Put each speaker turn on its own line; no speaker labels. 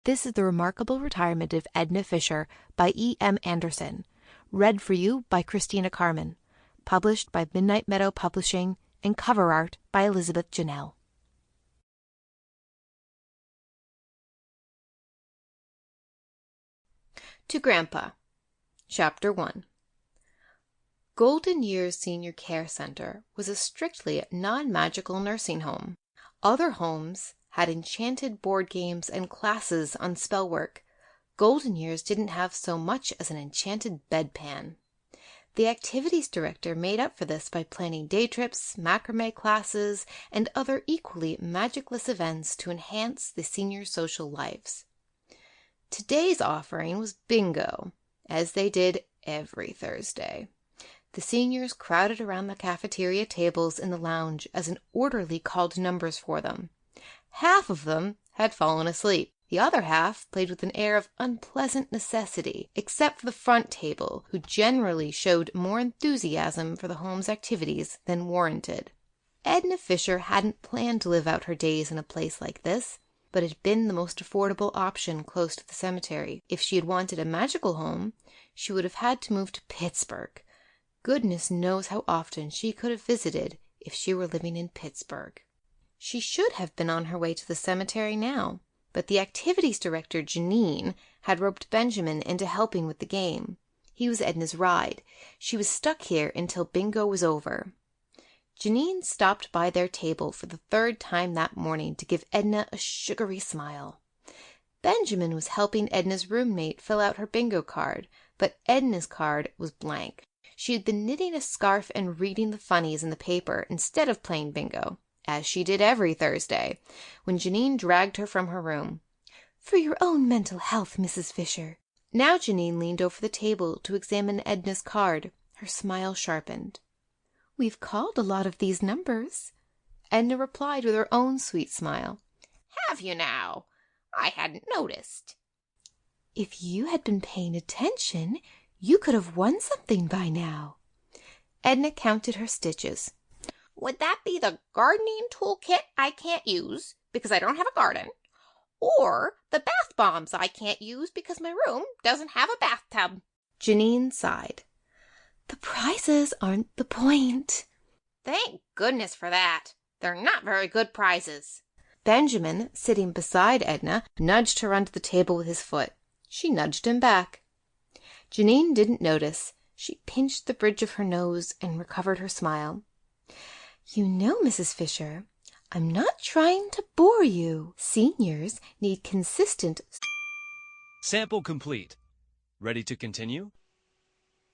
This is The Remarkable Retirement of Edna Fisher by E.M. Anderson. Read for you by Christina Carman. Published by Midnight Meadow Publishing and cover art by Elizabeth Janelle. To Grandpa. Chapter 1. Golden Years Senior Care Center was a strictly non-magical nursing home. Other homes had enchanted board games and classes on spell work. Golden Years didn't have so much as an enchanted bedpan. The activities director made up for this by planning day trips, macrame classes, and other equally magicless events to enhance the seniors' social lives. Today's offering was bingo, as they did every Thursday. The seniors crowded around the cafeteria tables in the lounge as an orderly called numbers for them. Half of them had fallen asleep. The other half played with an air of unpleasant necessity, except for the front table, who generally showed more enthusiasm for the home's activities than warranted. Edna Fisher hadn't planned to live out her days in a place like this, but it had been the most affordable option close to the cemetery. If she had wanted a magical home, she would have had to move to Pittsburgh. Goodness knows how often she could have visited if she were living in Pittsburgh. She should have been on her way to the cemetery now, but the activities director, Janine, had roped Benjamin into helping with the game. He was Edna's ride. She was stuck here until bingo was over. Janine stopped by their table for the third time that morning to give Edna a sugary smile. Benjamin was helping Edna's roommate fill out her bingo card, but Edna's card was blank. She had been knitting a scarf and reading the funnies in the paper instead of playing bingo, as she did every Thursday, when Janine dragged her from her room. "For your own mental health, Mrs. Fisher." Now Janine leaned over the table to examine Edna's card. Her smile sharpened. "We've called a lot of these numbers." Edna replied with her own sweet smile.
"Have you now? I hadn't noticed."
"If you had been paying attention, you could have won something by now." Edna counted her stitches.
"Would that be the gardening toolkit I can't use because I don't have a garden? Or the bath bombs I can't use because my room doesn't have a bathtub?"
Janine sighed. "The prizes aren't the point."
"Thank goodness for that. They're not very good prizes."
Benjamin, sitting beside Edna, nudged her under the table with his foot. She nudged him back. Janine didn't notice. She pinched the bridge of her nose and recovered her smile. "You know, Mrs. Fisher, I'm not trying to bore you. Seniors need consistent..."
Sample complete. Ready to continue?